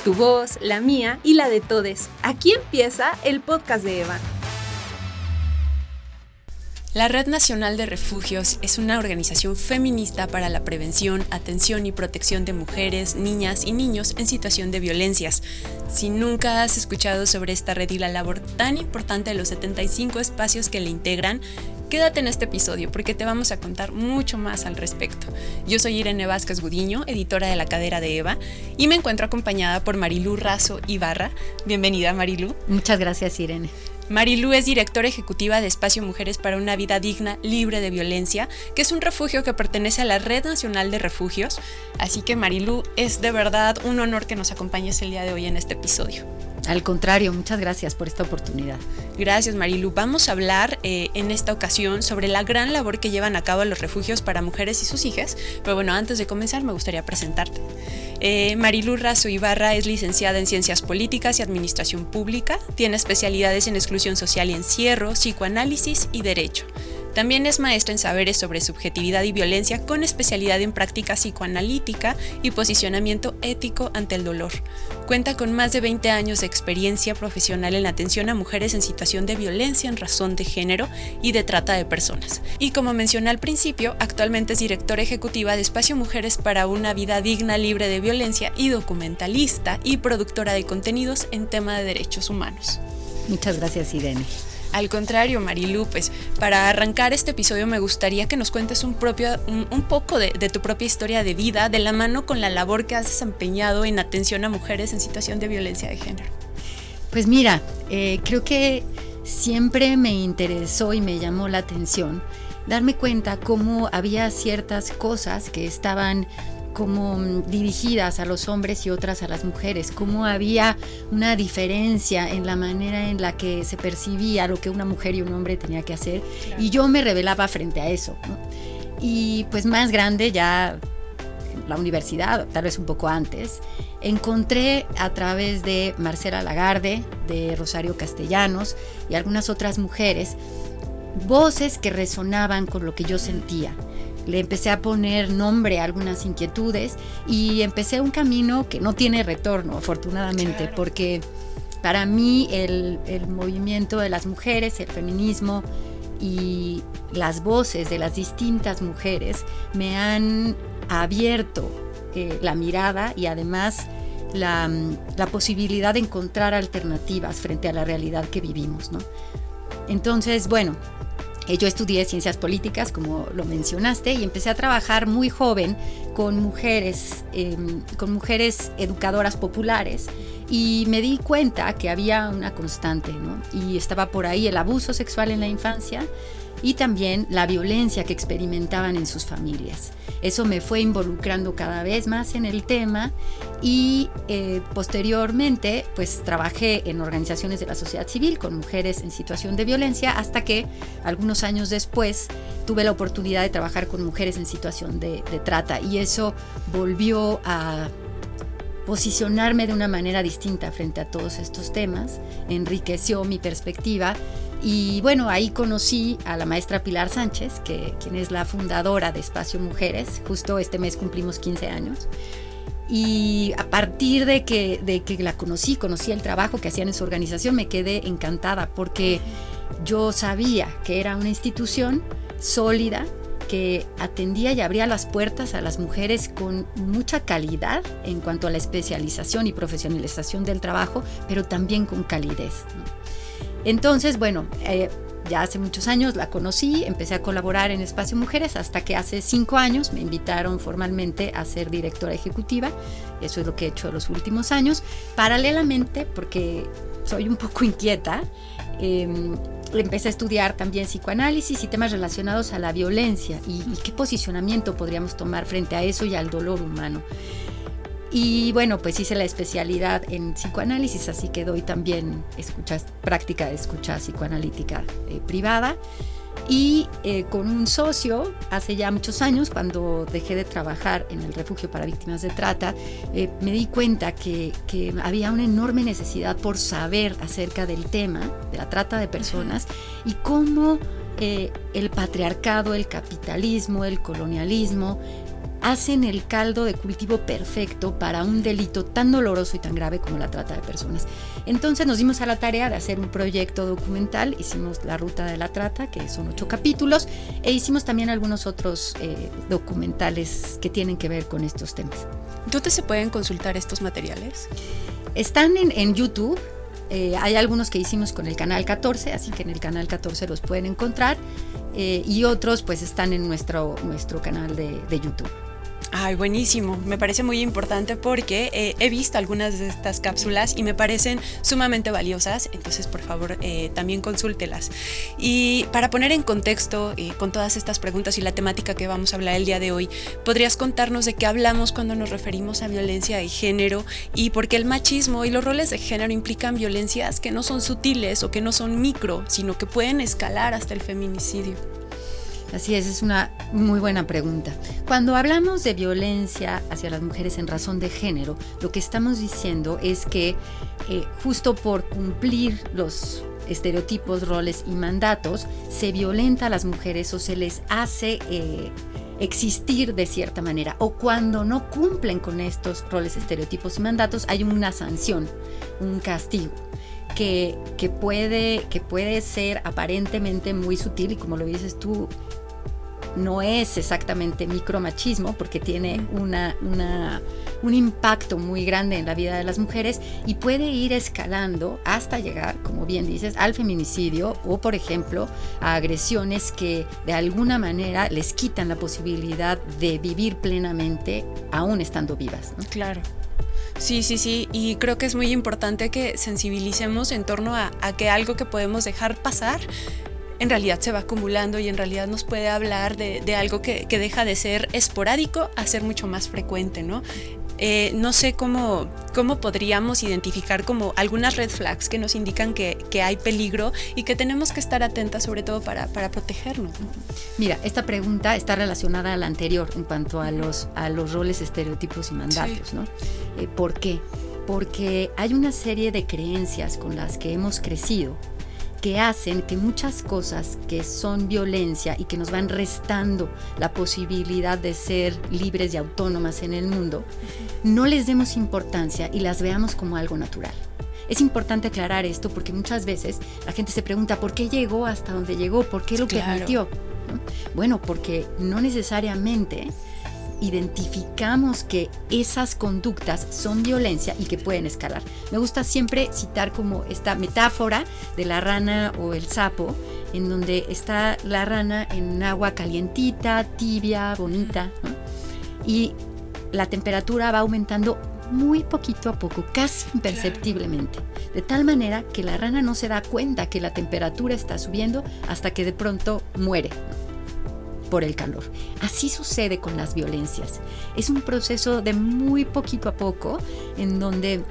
Tu voz, la mía y la de todes. Aquí empieza el podcast de Eva. La Red Nacional de Refugios es una organización feminista para la prevención, atención y protección de mujeres, niñas y niños en situación de violencias. Si nunca has escuchado sobre esta red y la labor tan importante de los 75 espacios que le integran, quédate en este episodio porque te vamos a contar mucho más al respecto. Yo soy Irene Vázquez Gudiño, editora de La Cadera de Eva, y me encuentro acompañada por Marilú Razo Ibarra. Bienvenida, Marilú. Muchas gracias, Irene. Marilú es directora ejecutiva de Espacio Mujeres para una Vida Digna, Libre de Violencia, que es un refugio que pertenece a la Red Nacional de Refugios. Así que, Marilú, es de verdad un honor que nos acompañes el día de hoy en este episodio. Al contrario, muchas gracias por esta oportunidad. Gracias, Marilú. Vamos a hablar en esta ocasión sobre la gran labor que llevan a cabo los refugios para mujeres y sus hijas. Pero bueno, antes de comenzar me gustaría presentarte. Marilú Razo Ibarra es licenciada en Ciencias Políticas y Administración Pública. Tiene especialidades en exclusión social y encierro, psicoanálisis y derecho. También es maestra en saberes sobre subjetividad y violencia con especialidad en práctica psicoanalítica y posicionamiento ético ante el dolor. Cuenta con más de 20 años de experiencia profesional en atención a mujeres en situación de violencia en razón de género y de trata de personas. Y como mencioné al principio, actualmente es directora ejecutiva de Espacio Mujeres para una Vida Digna, Libre de Violencia y documentalista y productora de contenidos en tema de derechos humanos. Muchas gracias, Irene. Al contrario, Marilú, pues para arrancar este episodio me gustaría que nos cuentes un poco de tu propia historia de vida, de la mano con la labor que has desempeñado en atención a mujeres en situación de violencia de género. Pues mira, creo que siempre me interesó y me llamó la atención darme cuenta cómo había ciertas cosas que estaban como dirigidas a los hombres y otras a las mujeres, cómo había una diferencia en la manera en la que se percibía lo que una mujer y un hombre tenía que hacer, claro. Y yo me rebelaba frente a eso, ¿no? Y pues más grande, ya en la universidad, tal vez un poco antes, encontré a través de Marcela Lagarde, de Rosario Castellanos y algunas otras mujeres, voces que resonaban con lo que yo sentía. Le empecé a poner nombre a algunas inquietudes y empecé un camino que no tiene retorno, afortunadamente, claro. Porque para mí el movimiento de las mujeres, el feminismo y las voces de las distintas mujeres me han abierto la mirada y además la posibilidad de encontrar alternativas frente a la realidad que vivimos, ¿no? Entonces, bueno, yo estudié Ciencias Políticas, como lo mencionaste, y empecé a trabajar muy joven con mujeres educadoras populares, y me di cuenta que había una constante, ¿no? Y estaba por ahí el abuso sexual en la infancia y también la violencia que experimentaban en sus familias. Eso me fue involucrando cada vez más en el tema y posteriormente pues trabajé en organizaciones de la sociedad civil con mujeres en situación de violencia hasta que algunos años después tuve la oportunidad de trabajar con mujeres en situación de trata, y eso volvió a posicionarme de una manera distinta frente a todos estos temas, enriqueció mi perspectiva. Y bueno, ahí conocí a la maestra Pilar Sánchez, quien es la fundadora de Espacio Mujeres. Justo este mes cumplimos 15 años. Y a partir de que la conocí el trabajo que hacían en su organización, me quedé encantada porque yo sabía que era una institución sólida que atendía y abría las puertas a las mujeres con mucha calidad en cuanto a la especialización y profesionalización del trabajo, pero también con calidez, ¿no? Entonces, bueno, ya hace muchos años la conocí, empecé a colaborar en Espacio Mujeres hasta que hace 5 años me invitaron formalmente a ser directora ejecutiva. Eso es lo que he hecho los últimos años. Paralelamente, porque soy un poco inquieta, empecé a estudiar también psicoanálisis y temas relacionados a la violencia y qué posicionamiento podríamos tomar frente a eso y al dolor humano. Y bueno, pues hice la especialidad en psicoanálisis, así que doy también práctica de escucha psicoanalítica privada. Y con un socio, hace ya muchos años, cuando dejé de trabajar en el refugio para víctimas de trata, me di cuenta que había una enorme necesidad por saber acerca del tema de la trata de personas y cómo el patriarcado, el capitalismo, el colonialismo hacen el caldo de cultivo perfecto para un delito tan doloroso y tan grave como la trata de personas. Entonces nos dimos a la tarea de hacer un proyecto documental, hicimos La Ruta de la Trata, que son 8 capítulos, e hicimos también algunos otros documentales que tienen que ver con estos temas. ¿Dónde se pueden consultar estos materiales? Están en YouTube. Hay algunos que hicimos con el Canal 14, así que en el Canal 14 los pueden encontrar, y otros pues están en nuestro canal de YouTube. Ay, buenísimo, me parece muy importante porque he visto algunas de estas cápsulas y me parecen sumamente valiosas, entonces por favor también consúltelas. Y para poner en contexto con todas estas preguntas y la temática que vamos a hablar el día de hoy, ¿podrías contarnos de qué hablamos cuando nos referimos a violencia de género y por qué el machismo y los roles de género implican violencias que no son sutiles o que no son micro, sino que pueden escalar hasta el feminicidio? Así es una muy buena pregunta. Cuando hablamos de violencia hacia las mujeres en razón de género, lo que estamos diciendo es que justo por cumplir los estereotipos, roles y mandatos, se violenta a las mujeres o se les hace existir de cierta manera. O cuando no cumplen con estos roles, estereotipos y mandatos, hay una sanción, un castigo. Que puede ser aparentemente muy sutil y, como lo dices tú, no es exactamente micromachismo porque tiene un impacto muy grande en la vida de las mujeres y puede ir escalando hasta llegar, como bien dices, al feminicidio o, por ejemplo, a agresiones que de alguna manera les quitan la posibilidad de vivir plenamente aún estando vivas, ¿no? Claro. Sí, y creo que es muy importante que sensibilicemos en torno a que algo que podemos dejar pasar en realidad se va acumulando y en realidad nos puede hablar de algo que deja de ser esporádico a ser mucho más frecuente, ¿no? No sé cómo podríamos identificar como algunas red flags que nos indican que hay peligro y que tenemos que estar atentas sobre todo para protegernos, ¿no? Mira, esta pregunta está relacionada a la anterior en cuanto a los roles, estereotipos y mandatos, sí. ¿No? ¿Por qué? Porque hay una serie de creencias con las que hemos crecido que hacen que muchas cosas que son violencia y que nos van restando la posibilidad de ser libres y autónomas en el mundo, no les demos importancia y las veamos como algo natural. Es importante aclarar esto porque muchas veces la gente se pregunta ¿por qué llegó hasta donde llegó? ¿Por qué lo permitió? ¿No? Bueno, porque no necesariamente identificamos que esas conductas son violencia y que pueden escalar. Me gusta siempre citar como esta metáfora de la rana o el sapo, en donde está la rana en agua calientita, tibia, bonita, ¿no? Y la temperatura va aumentando muy poquito a poco, casi imperceptiblemente, de tal manera que la rana no se da cuenta que la temperatura está subiendo hasta que de pronto muere, ¿no? Por el calor. Así sucede con las violencias. Es un proceso de muy poquito a poco en donde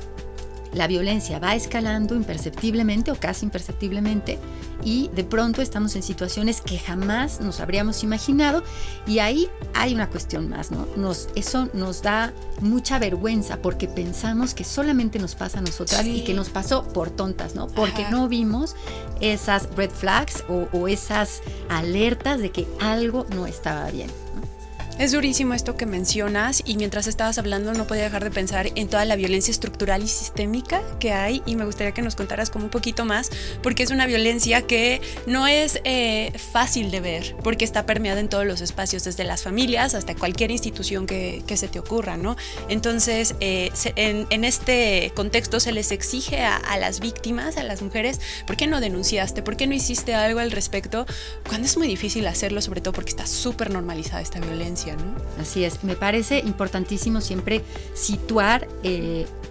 la violencia va escalando imperceptiblemente o casi imperceptiblemente y de pronto estamos en situaciones que jamás nos habríamos imaginado y ahí hay una cuestión más, ¿no? Eso nos da mucha vergüenza porque pensamos que solamente nos pasa a nosotras y que nos pasó por tontas, ¿no? Porque no vimos esas red flags o esas alertas de que algo no estaba bien, ¿no? Es durísimo esto que mencionas y mientras estabas hablando no podía dejar de pensar en toda la violencia estructural y sistémica que hay y me gustaría que nos contaras como un poquito más porque es una violencia que no es fácil de ver porque está permeada en todos los espacios, desde las familias hasta cualquier institución que se te ocurra, ¿no? Entonces en este contexto se les exige a las víctimas, a las mujeres, ¿por qué no denunciaste? ¿Por qué no hiciste algo al respecto? Cuando es muy difícil hacerlo, sobre todo porque está súper normalizada esta violencia, ¿no? Así es, me parece importantísimo siempre situar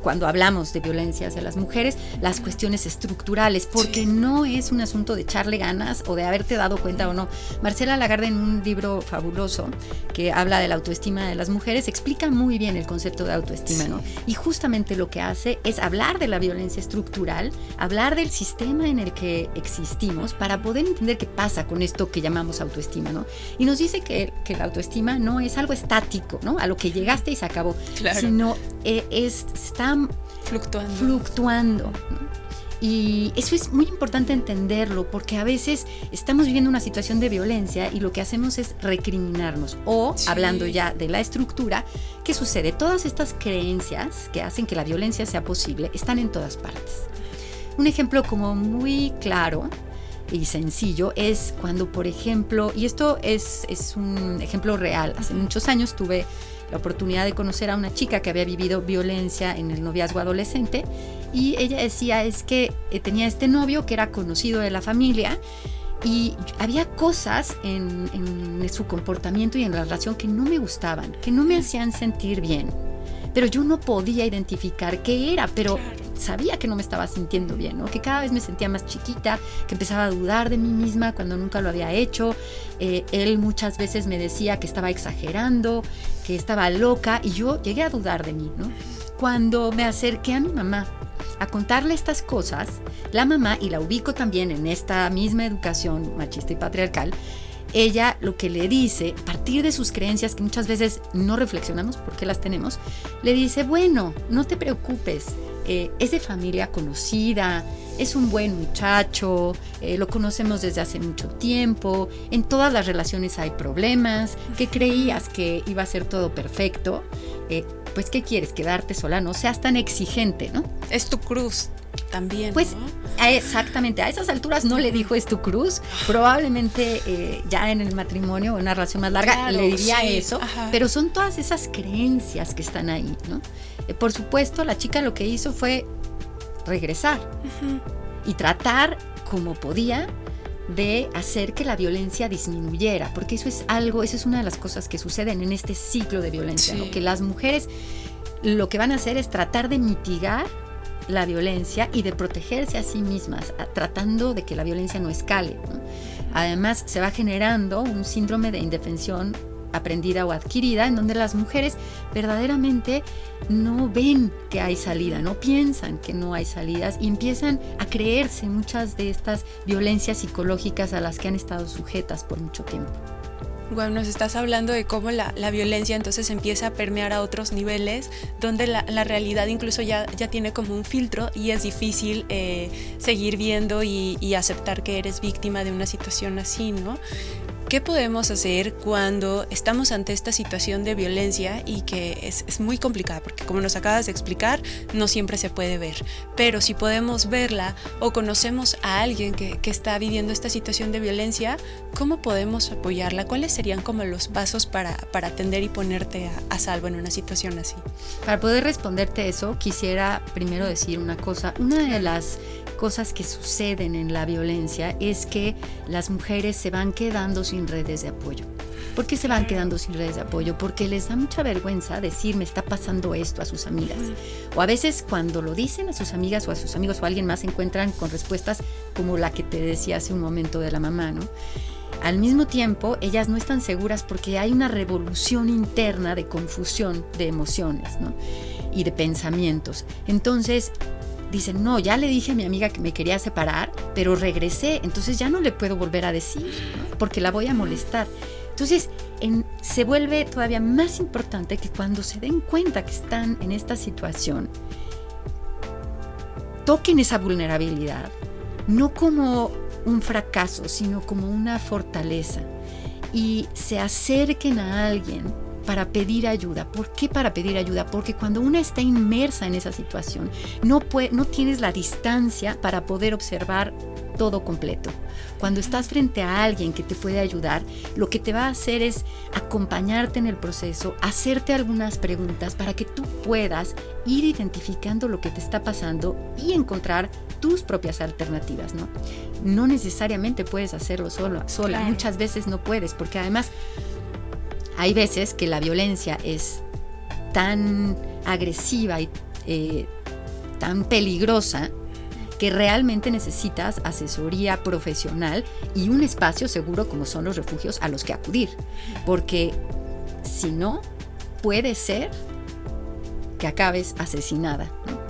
cuando hablamos de violencia hacia las mujeres las cuestiones estructurales, porque no es un asunto de echarle ganas o de haberte dado cuenta o no. Marcela Lagarde, en un libro fabuloso que habla de la autoestima de las mujeres, explica muy bien el concepto de autoestima, ¿no? Y justamente lo que hace es hablar de la violencia estructural, hablar del sistema en el que existimos para poder entender qué pasa con esto que llamamos autoestima, ¿no? Y nos dice que la autoestima no es algo estático, ¿no? A lo que llegaste y se acabó, sino está fluctuando, ¿no? Y eso es muy importante entenderlo, porque a veces estamos viviendo una situación de violencia y lo que hacemos es recriminarnos. O, hablando ya de la estructura, ¿qué sucede? Todas estas creencias que hacen que la violencia sea posible están en todas partes. Un ejemplo como muy claro y sencillo es cuando, por ejemplo, y esto es un ejemplo real, hace muchos años tuve la oportunidad de conocer a una chica que había vivido violencia en el noviazgo adolescente, y ella decía es que tenía este novio que era conocido de la familia y había cosas en su comportamiento y en la relación que no me gustaban, que no me hacían sentir bien, pero yo no podía identificar qué era, pero sabía que no me estaba sintiendo bien, ¿no? Que cada vez me sentía más chiquita, que empezaba a dudar de mí misma cuando nunca lo había hecho. Él muchas veces me decía que estaba exagerando, que estaba loca, y yo llegué a dudar de mí, ¿no? Cuando me acerqué a mi mamá a contarle estas cosas, la mamá, y la ubico también en esta misma educación machista y patriarcal, ella lo que le dice, a partir de sus creencias que muchas veces no reflexionamos porque las tenemos, le dice, bueno, no te preocupes, es de familia conocida, es un buen muchacho, lo conocemos desde hace mucho tiempo, en todas las relaciones hay problemas, que creías que iba a ser todo perfecto, pues ¿qué quieres? ¿Quedarte sola? No seas tan exigente, ¿no? Es tu cruz también, pues, ¿no? Exactamente, a esas alturas no le dijo es tu cruz, probablemente ya en el matrimonio o en una relación más larga le diría eso, pero son todas esas creencias que están ahí, ¿no? Por supuesto, la chica lo que hizo fue regresar y tratar como podía de hacer que la violencia disminuyera, porque eso es una de las cosas que suceden en este ciclo de violencia, ¿no? Que las mujeres lo que van a hacer es tratar de mitigar la violencia y de protegerse a sí mismas, tratando de que la violencia no escale, ¿no? Además, se va generando un síndrome de indefensión aprendida o adquirida, en donde las mujeres verdaderamente no ven que hay salida, no piensan que no hay salidas y empiezan a creerse muchas de estas violencias psicológicas a las que han estado sujetas por mucho tiempo. Bueno, nos estás hablando de cómo la violencia entonces empieza a permear a otros niveles, donde la realidad incluso ya tiene como un filtro y es difícil seguir viendo y aceptar que eres víctima de una situación así, ¿no? ¿Qué podemos hacer cuando estamos ante esta situación de violencia y que es muy complicada? Porque como nos acabas de explicar, no siempre se puede ver. Pero si podemos verla o conocemos a alguien que está viviendo esta situación de violencia, ¿cómo podemos apoyarla? ¿Cuáles serían como los pasos para atender y ponerte a salvo en una situación así? Para poder responderte eso, quisiera primero decir una cosa. Una de las cosas que suceden en la violencia es que las mujeres se van quedando sin redes de apoyo. ¿Por qué se van quedando sin redes de apoyo? Porque les da mucha vergüenza decir me está pasando esto a sus amigas. O a veces cuando lo dicen a sus amigas o a sus amigos o a alguien más se encuentran con respuestas como la que te decía hace un momento de la mamá, ¿no? Al mismo tiempo, ellas no están seguras porque hay una revolución interna de confusión de emociones, ¿no? Y de pensamientos. Entonces dicen, no, ya le dije a mi amiga que me quería separar, pero regresé, entonces ya no le puedo volver a decir, ¿no? Porque la voy a molestar. Entonces, se vuelve todavía más importante que cuando se den cuenta que están en esta situación, toquen esa vulnerabilidad, no como un fracaso, sino como una fortaleza, y se acerquen a alguien para pedir ayuda. ¿Por qué para pedir ayuda? Porque cuando una está inmersa en esa situación, no tienes la distancia para poder observar todo completo. Cuando estás frente a alguien que te puede ayudar, lo que te va a hacer es acompañarte en el proceso, hacerte algunas preguntas para que tú puedas ir identificando lo que te está pasando y encontrar tus propias alternativas, ¿no? No necesariamente puedes hacerlo sola. Claro. Muchas veces no puedes, porque además hay veces que la violencia es tan agresiva y tan peligrosa que realmente necesitas asesoría profesional y un espacio seguro como son los refugios a los que acudir. Porque si no, puede ser que acabes asesinada, ¿no?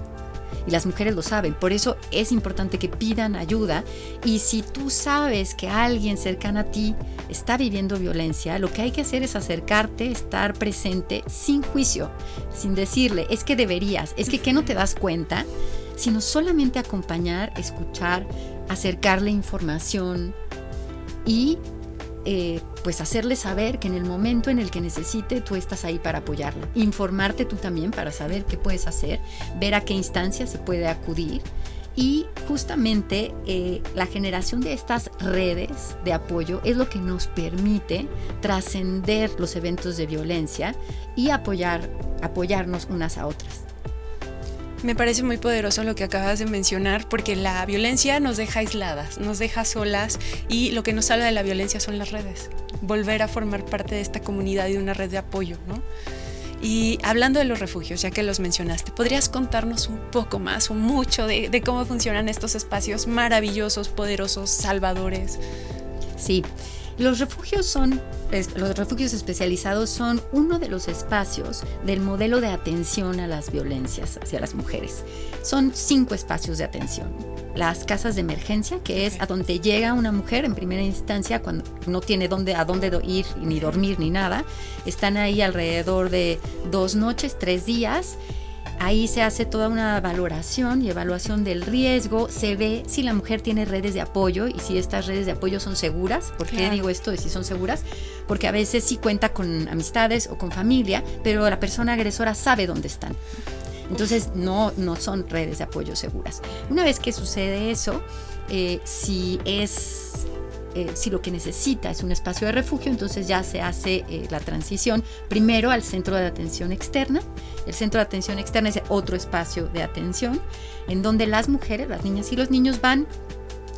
Y las mujeres lo saben, por eso es importante que pidan ayuda. Y si tú sabes que alguien cercano a ti está viviendo violencia, lo que hay que hacer es acercarte, estar presente sin juicio, sin decirle, es que deberías, es que ¿qué no te das cuenta? sino solamente acompañar, escuchar, acercarle información y pues hacerle saber que en el momento en el que necesite tú estás ahí para apoyarla. Informarte tú también para saber qué puedes hacer, ver a qué instancia se puede acudir. Y justamente la generación de estas redes de apoyo es lo que nos permite trascender los eventos de violencia y apoyarnos unas a otras. Me parece muy poderoso lo que acabas de mencionar, porque la violencia nos deja aisladas, nos deja solas, y lo que nos salva de la violencia son las redes. Volver a formar parte de esta comunidad y de una red de apoyo, ¿no? Y hablando de los refugios, ya que los mencionaste, ¿podrías contarnos un poco más o mucho de cómo funcionan estos espacios maravillosos, poderosos, salvadores? Sí, los refugios especializados son uno de los espacios del modelo de atención a las violencias hacia las mujeres. Son 5 espacios de atención. Las casas de emergencia, que es a donde llega una mujer en primera instancia cuando no tiene a dónde ir, ni dormir, ni nada. Están ahí alrededor de 2 noches, 3 días. Ahí se hace toda una valoración y evaluación del riesgo, se ve si la mujer tiene redes de apoyo y si estas redes de apoyo son seguras. ¿Por qué digo esto de si son seguras? Porque a veces sí cuenta con amistades o con familia, pero la persona agresora sabe dónde están. Entonces no son redes de apoyo seguras. Una vez que sucede eso, si lo que necesita es un espacio de refugio, entonces ya se hace la transición primero al centro de atención externa. El centro de atención externa es otro espacio de atención en donde las mujeres, las niñas y los niños van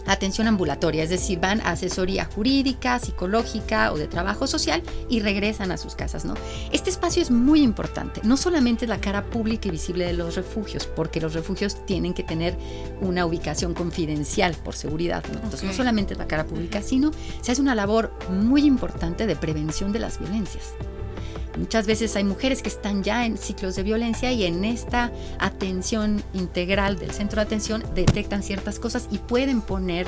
a atención ambulatoria, es decir, van a asesoría jurídica, psicológica o de trabajo social y regresan a sus casas, ¿no? Este espacio es muy importante, no solamente la cara pública y visible de los refugios, porque los refugios tienen que tener una ubicación confidencial por seguridad, ¿no? Entonces no solamente es la cara pública, sino se hace una labor muy importante de prevención de las violencias. Muchas veces hay mujeres que están ya en ciclos de violencia y en esta atención integral del centro de atención detectan ciertas cosas y pueden encontrar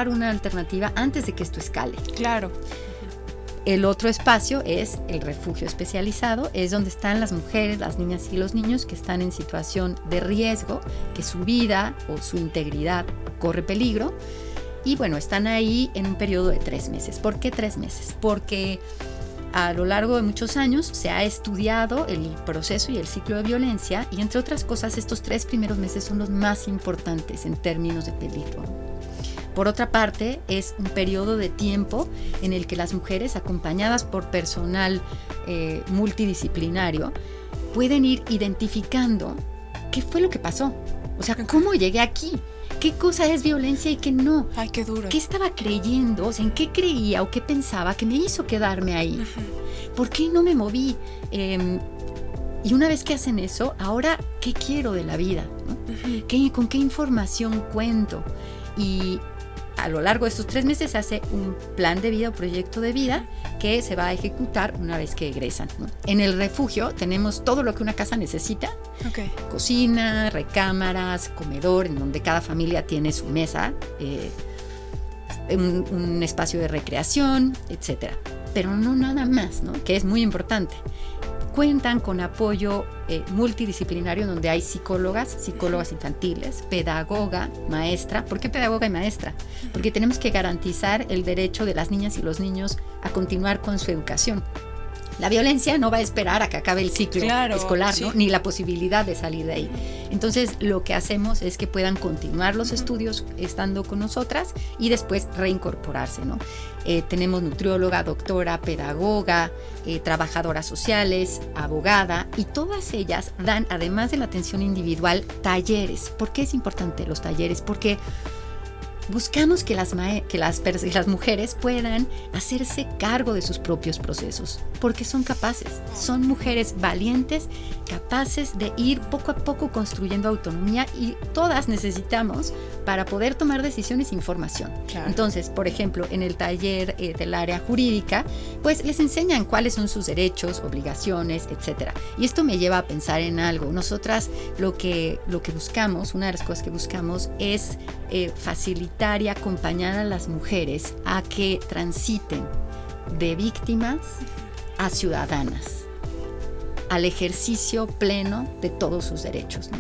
una alternativa antes de que esto escale. Claro. El otro espacio es el refugio especializado, es donde están las mujeres, las niñas y los niños que están en situación de riesgo, que su vida o su integridad corre peligro. Y bueno, están ahí en un periodo de 3 meses. ¿Por qué 3 meses? Porque a lo largo de muchos años se ha estudiado el proceso y el ciclo de violencia y, entre otras cosas, estos 3 primeros meses son los más importantes en términos de peligro. Por otra parte, es un periodo de tiempo en el que las mujeres, acompañadas por personal multidisciplinario, pueden ir identificando qué fue lo que pasó. O sea, ¿cómo llegué aquí? ¿Qué cosa es violencia y qué no? Ay, qué duro. ¿Qué estaba creyendo? O sea, ¿en qué creía o qué pensaba que me hizo quedarme ahí? Uh-huh. ¿Por qué no me moví? Y una vez que hacen eso, ahora, ¿qué quiero de la vida? ¿No? Uh-huh. ¿Con qué información cuento? Y a lo largo de estos 3 meses se hace un plan de vida o proyecto de vida que se va a ejecutar una vez que egresan, ¿no? En el refugio tenemos todo lo que una casa necesita. Okay. Cocina, recámaras, comedor, en donde cada familia tiene su mesa, un espacio de recreación, etcétera. Pero no nada más, ¿no? Que es muy importante. Cuentan con apoyo multidisciplinario donde hay psicólogas infantiles, pedagoga, maestra. ¿Por qué pedagoga y maestra? Porque tenemos que garantizar el derecho de las niñas y los niños a continuar con su educación. La violencia no va a esperar a que acabe el ciclo escolar, ¿no? Ni la posibilidad de salir de ahí. Entonces, lo que hacemos es que puedan continuar los estudios estando con nosotras y después reincorporarse, ¿no? Tenemos nutrióloga, doctora, pedagoga, trabajadoras sociales, abogada, y todas ellas dan, además de la atención individual, talleres. ¿Por qué es importante los talleres? Porque buscamos que las mujeres puedan hacerse cargo de sus propios procesos, porque son capaces, son mujeres valientes, capaces de ir poco a poco construyendo autonomía, y todas necesitamos para poder tomar decisiones información. Claro. Entonces, por ejemplo, en el taller del área jurídica, pues les enseñan cuáles son sus derechos, obligaciones, etcétera. Y esto me lleva a pensar en algo. Nosotras lo que buscamos, una de las cosas que buscamos es facilitar y acompañar a las mujeres a que transiten de víctimas a ciudadanas, al ejercicio pleno de todos sus derechos, ¿no?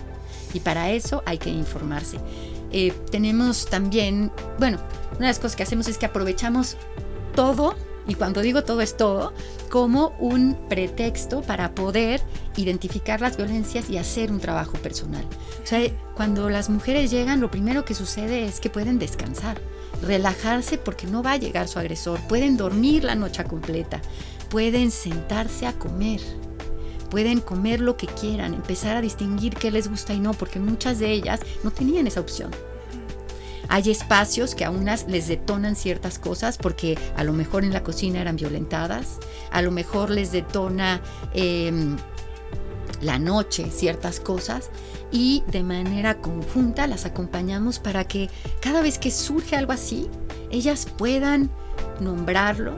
Y para eso hay que informarse. Tenemos también, una de las cosas que hacemos es que aprovechamos todo, y cuando digo todo es todo, como un pretexto para poder identificar las violencias y hacer un trabajo personal. O sea, cuando las mujeres llegan, lo primero que sucede es que pueden descansar, relajarse porque no va a llegar su agresor, pueden dormir la noche completa, pueden sentarse a comer, pueden comer lo que quieran, empezar a distinguir qué les gusta y no, porque muchas de ellas no tenían esa opción. Hay espacios que a unas les detonan ciertas cosas porque a lo mejor en la cocina eran violentadas, a lo mejor les detona la noche ciertas cosas, y de manera conjunta las acompañamos para que cada vez que surge algo así, ellas puedan nombrarlo,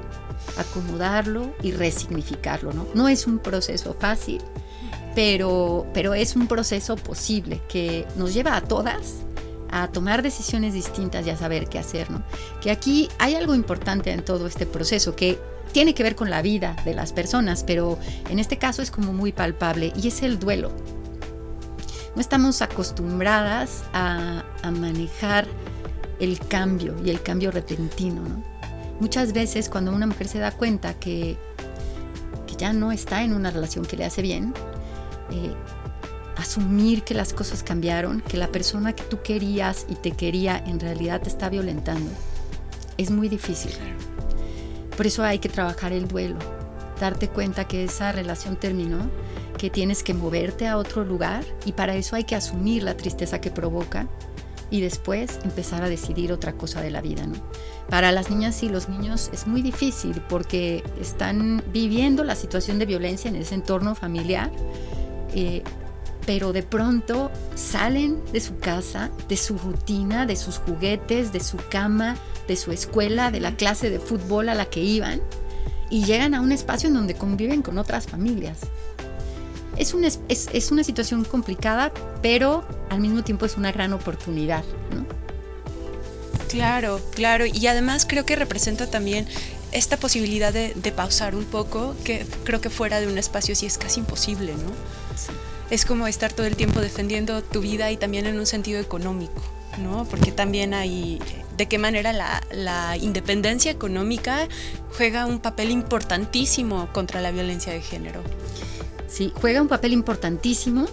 acomodarlo y resignificarlo, ¿no? No es un proceso fácil, pero es un proceso posible que nos lleva a todas a tomar decisiones distintas y a saber qué hacer, ¿no? Que aquí hay algo importante en todo este proceso que tiene que ver con la vida de las personas, pero en este caso es como muy palpable, y es el duelo. No estamos acostumbradas a manejar el cambio y el cambio repentino, ¿no? Muchas veces cuando una mujer se da cuenta que ya no está en una relación que le hace bien, asumir que las cosas cambiaron, que la persona que tú querías y te quería en realidad te está violentando, es muy difícil. Por eso hay que trabajar el duelo, darte cuenta que esa relación terminó, que tienes que moverte a otro lugar, y para eso hay que asumir la tristeza que provoca y después empezar a decidir otra cosa de la vida, ¿no? Para las niñas y los niños es muy difícil porque están viviendo la situación de violencia en ese entorno familiar, pero de pronto salen de su casa, de su rutina, de sus juguetes, de su cama, de su escuela, de la clase de fútbol a la que iban, y llegan a un espacio en donde conviven con otras familias. Es una situación complicada, pero al mismo tiempo es una gran oportunidad, ¿no? Claro, y además creo que representa también esta posibilidad de pausar un poco, que creo que fuera de un espacio sí es casi imposible, ¿no? Sí. Es como estar todo el tiempo defendiendo tu vida, y también en un sentido económico, ¿no? Porque también hay de qué manera la independencia económica juega un papel importantísimo contra la violencia de género. Sí, juega un papel importantísimo,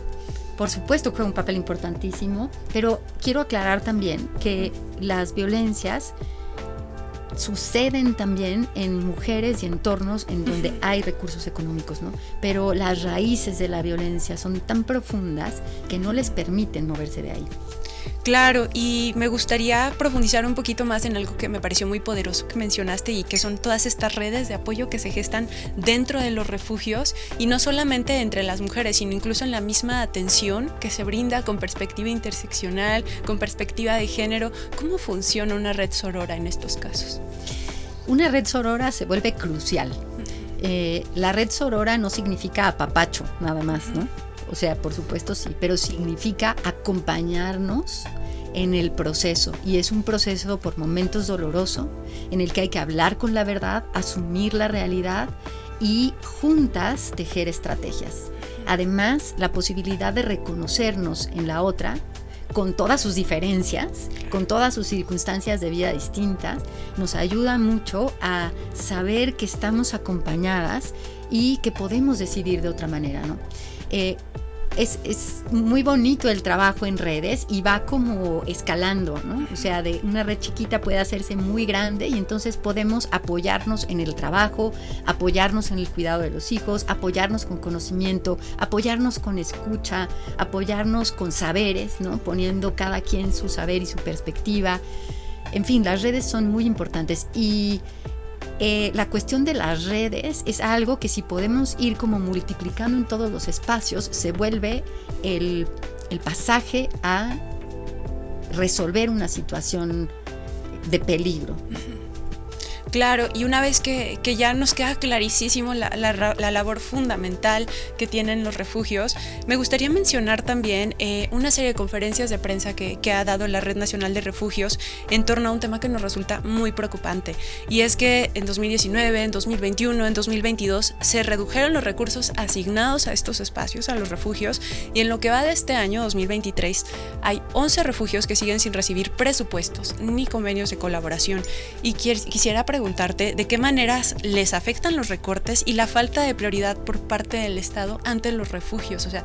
por supuesto juega un papel importantísimo, pero quiero aclarar también que las violencias suceden también en mujeres y entornos en donde hay recursos económicos, ¿no? Pero las raíces de la violencia son tan profundas que no les permiten moverse de ahí. Claro, y me gustaría profundizar un poquito más en algo que me pareció muy poderoso que mencionaste, y que son todas estas redes de apoyo que se gestan dentro de los refugios, y no solamente entre las mujeres, sino incluso en la misma atención que se brinda con perspectiva interseccional, con perspectiva de género. ¿Cómo funciona una red sorora en estos casos? Una red sorora se vuelve crucial. La red sorora no significa apapacho nada más, ¿no? O sea, por supuesto sí, pero significa acompañarnos en el proceso, y es un proceso por momentos doloroso en el que hay que hablar con la verdad, asumir la realidad y juntas tejer estrategias. Además, la posibilidad de reconocernos en la otra con todas sus diferencias, con todas sus circunstancias de vida distintas, nos ayuda mucho a saber que estamos acompañadas y que podemos decidir de otra manera, ¿no? Es muy bonito el trabajo en redes, y va como escalando, ¿no? O sea, de una red chiquita puede hacerse muy grande, y entonces podemos apoyarnos en el trabajo, apoyarnos en el cuidado de los hijos, apoyarnos con conocimiento, apoyarnos con escucha, apoyarnos con saberes, ¿no? Poniendo cada quien su saber y su perspectiva. En fin, las redes son muy importantes, y la cuestión de las redes es algo que, si podemos ir como multiplicando en todos los espacios, se vuelve el pasaje a resolver una situación de peligro. Claro, y una vez que ya nos queda clarísimo la labor fundamental que tienen los refugios, me gustaría mencionar también una serie de conferencias de prensa que ha dado la Red Nacional de Refugios en torno a un tema que nos resulta muy preocupante, y es que en 2019, en 2021, en 2022 se redujeron los recursos asignados a estos espacios, a los refugios, y en lo que va de este año, 2023, hay 11 refugios que siguen sin recibir presupuestos ni convenios de colaboración, y quisiera preguntarte de qué maneras les afectan los recortes y la falta de prioridad por parte del Estado ante los refugios. O sea,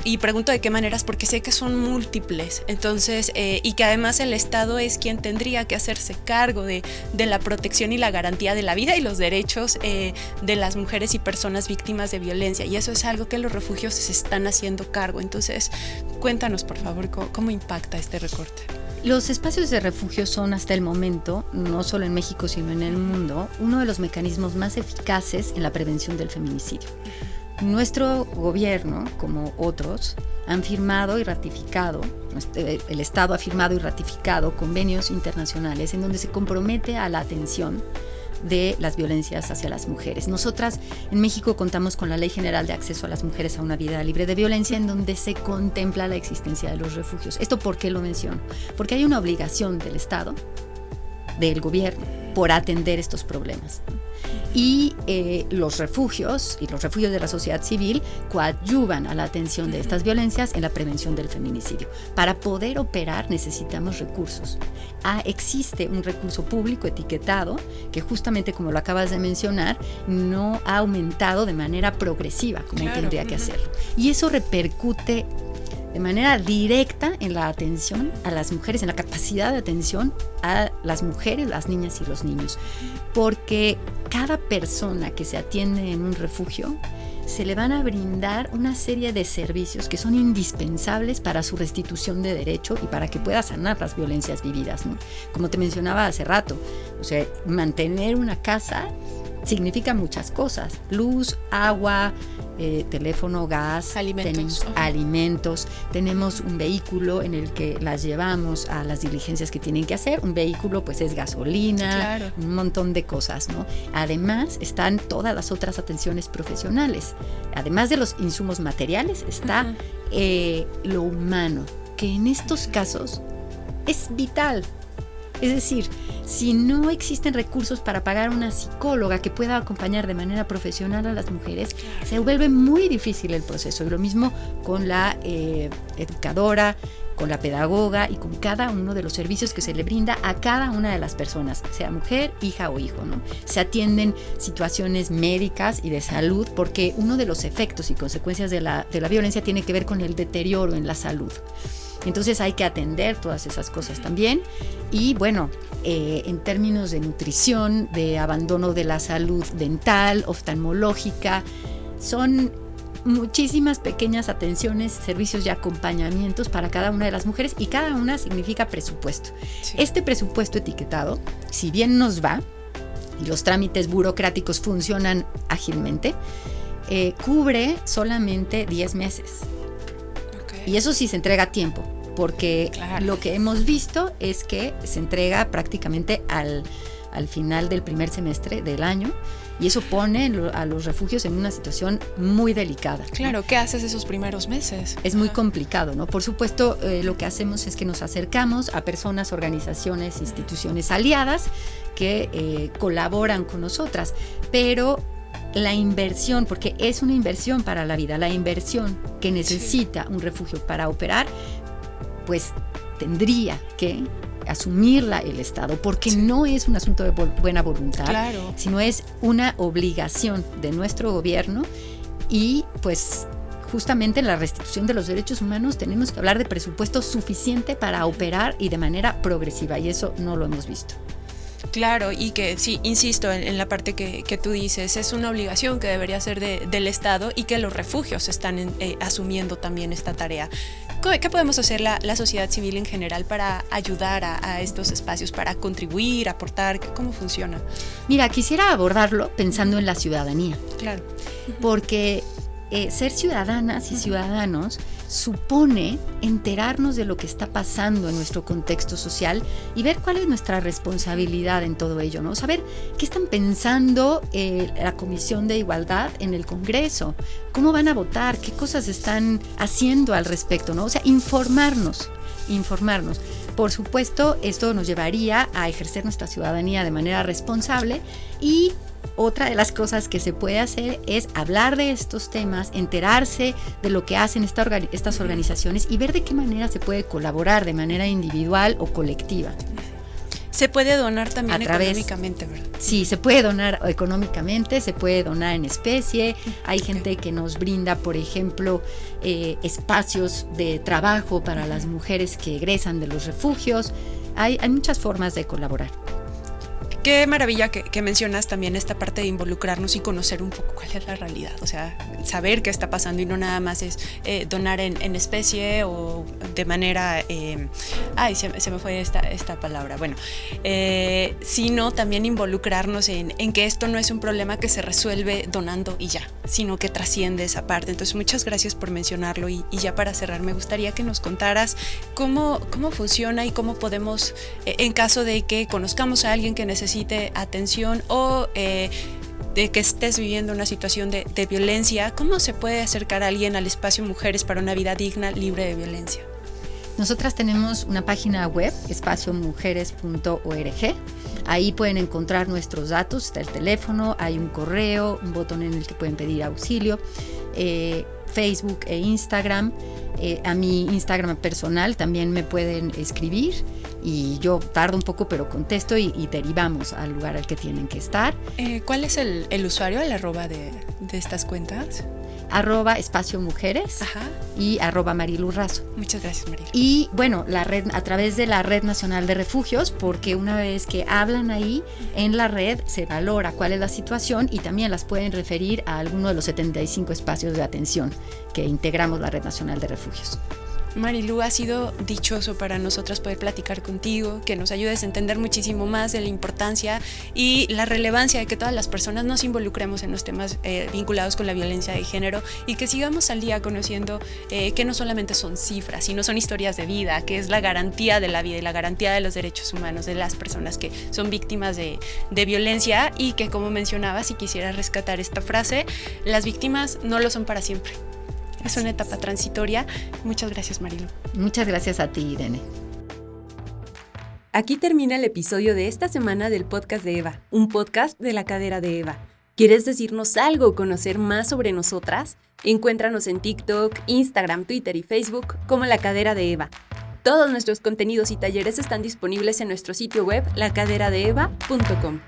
y pregunto de qué maneras porque sé que son múltiples, entonces, y que además el Estado es quien tendría que hacerse cargo de la protección y la garantía de la vida y los derechos de las mujeres y personas víctimas de violencia, y eso es algo que los refugios se están haciendo cargo. Entonces, cuéntanos por favor cómo impacta este recorte. Los espacios de refugio son hasta el momento, no solo en México sino en el mundo, uno de los mecanismos más eficaces en la prevención del feminicidio. Nuestro gobierno, como otros, han firmado y ratificado, el Estado ha firmado y ratificado convenios internacionales en donde se compromete a la atención de las violencias hacia las mujeres. Nosotras en México contamos con la Ley General de Acceso a las Mujeres a una Vida Libre de Violencia, en donde se contempla la existencia de los refugios. ¿Esto por qué lo menciono? Porque hay una obligación del Estado, del gobierno, por atender estos problemas. Y los refugios de la sociedad civil coadyuvan a la atención de estas violencias en la prevención del feminicidio. Para poder operar necesitamos recursos. Existe un recurso público etiquetado que justamente, como lo acabas de mencionar, no ha aumentado de manera progresiva como tendría que hacerlo. Y eso repercute de manera directa en la atención a las mujeres, en la capacidad de atención a las mujeres, las niñas y los niños. Porque cada persona que se atiende en un refugio se le van a brindar una serie de servicios que son indispensables para su restitución de derecho y para que pueda sanar las violencias vividas, ¿no? Como te mencionaba hace rato, o sea, mantener una casa significa muchas cosas: luz, agua, teléfono, gas, alimentos. Tenemos un vehículo en el que las llevamos a las diligencias que tienen que hacer. Un vehículo pues es gasolina, un montón de cosas, ¿no? Además están todas las otras atenciones profesionales. Además de los insumos materiales está lo humano, que en estos casos es vital. Es decir, si no existen recursos para pagar una psicóloga que pueda acompañar de manera profesional a las mujeres, se vuelve muy difícil el proceso. Y lo mismo con la educadora, con la pedagoga y con cada uno de los servicios que se le brinda a cada una de las personas, sea mujer, hija o hijo, ¿no? Se atienden situaciones médicas y de salud, porque uno de los efectos y consecuencias de la violencia tiene que ver con el deterioro en la salud. Entonces hay que atender todas esas cosas también. Y bueno, en términos de nutrición, de abandono de la salud dental, oftalmológica, son muchísimas pequeñas atenciones, servicios y acompañamientos para cada una de las mujeres, y cada una significa presupuesto. Sí. Este presupuesto etiquetado, si bien nos va y los trámites burocráticos funcionan ágilmente, cubre solamente 10 meses. Y eso sí se entrega a tiempo, porque lo que hemos visto es que se entrega prácticamente al final del primer semestre del año, y eso pone a los refugios en una situación muy delicada. Claro, ¿no? ¿Qué haces esos primeros meses? Es muy complicado, ¿no? Por supuesto, lo que hacemos es que nos acercamos a personas, organizaciones, instituciones aliadas que colaboran con nosotras, pero la inversión, porque es una inversión para la vida, la inversión que necesita un refugio para operar, pues tendría que asumirla el Estado, porque no es un asunto de buena voluntad, sino es una obligación de nuestro gobierno. Y pues justamente en la restitución de los derechos humanos tenemos que hablar de presupuesto suficiente para operar y de manera progresiva, y eso no lo hemos visto. Claro, y que sí, insisto en la parte que tú dices, es una obligación que debería ser del Estado, y que los refugios están asumiendo también esta tarea. ¿Qué podemos hacer la sociedad civil en general para ayudar a estos espacios, para contribuir, aportar? ¿Cómo funciona? Mira, quisiera abordarlo pensando en la ciudadanía. Claro. Porque ser ciudadanas y ciudadanos supone enterarnos de lo que está pasando en nuestro contexto social y ver cuál es nuestra responsabilidad en todo ello, ¿no? Saber qué están pensando la Comisión de Igualdad en el Congreso, cómo van a votar, qué cosas están haciendo al respecto, ¿no? O sea, informarnos. Por supuesto, esto nos llevaría a ejercer nuestra ciudadanía de manera responsable y otra de las cosas que se puede hacer es hablar de estos temas, enterarse de lo que hacen estas organizaciones y ver de qué manera se puede colaborar de manera individual o colectiva. Se puede donar también económicamente, ¿verdad? Sí, se puede donar económicamente, se puede donar en especie. Hay gente que nos brinda, por ejemplo, espacios de trabajo para las mujeres que egresan de los refugios. Hay muchas formas de colaborar. Qué maravilla que mencionas también esta parte de involucrarnos y conocer un poco cuál es la realidad, o sea, saber qué está pasando y no nada más es donar en especie o de manera, se me fue esta palabra, bueno, sino también involucrarnos en que esto no es un problema que se resuelve donando y ya, sino que trasciende esa parte. Entonces, muchas gracias por mencionarlo y ya para cerrar, me gustaría que nos contaras cómo funciona y cómo podemos, en caso de que conozcamos a alguien que necesite atención o de que estés viviendo una situación de violencia, ¿cómo se puede acercar a alguien al espacio Mujeres para una Vida Digna, Libre de Violencia? Nosotras tenemos una página web, espaciomujeres.org. Ahí pueden encontrar nuestros datos, está el teléfono, hay un correo, un botón en el que pueden pedir auxilio, Facebook e Instagram. A mi Instagram personal también me pueden escribir y yo tardo un poco pero contesto y derivamos al lugar al que tienen que estar. ¿Cuál es el usuario, el arroba de estas cuentas? @espaciomujeres. Ajá. Y @Marilu Razo. Muchas gracias, Marilu. Y bueno, la red, a través de la Red Nacional de Refugios, porque una vez que hablan ahí en la red se valora cuál es la situación y también las pueden referir a alguno de los 75 espacios de atención que integramos la Red Nacional de Refugios. Marilu, ha sido dichoso para nosotras poder platicar contigo, que nos ayudes a entender muchísimo más de la importancia y la relevancia de que todas las personas nos involucremos en los temas vinculados con la violencia de género y que sigamos al día conociendo que no solamente son cifras, sino son historias de vida, que es la garantía de la vida y la garantía de los derechos humanos de las personas que son víctimas de violencia y que, como mencionabas, y quisiera rescatar esta frase, las víctimas no lo son para siempre. Es una etapa transitoria. Muchas gracias, Marilu. Muchas gracias a ti, Irene. Aquí termina el episodio de esta semana del podcast de Eva, un podcast de La Cadera de Eva. ¿Quieres decirnos algo o conocer más sobre nosotras? Encuéntranos en TikTok, Instagram, Twitter y Facebook como La Cadera de Eva. Todos nuestros contenidos y talleres están disponibles en nuestro sitio web lacaderadeeva.com.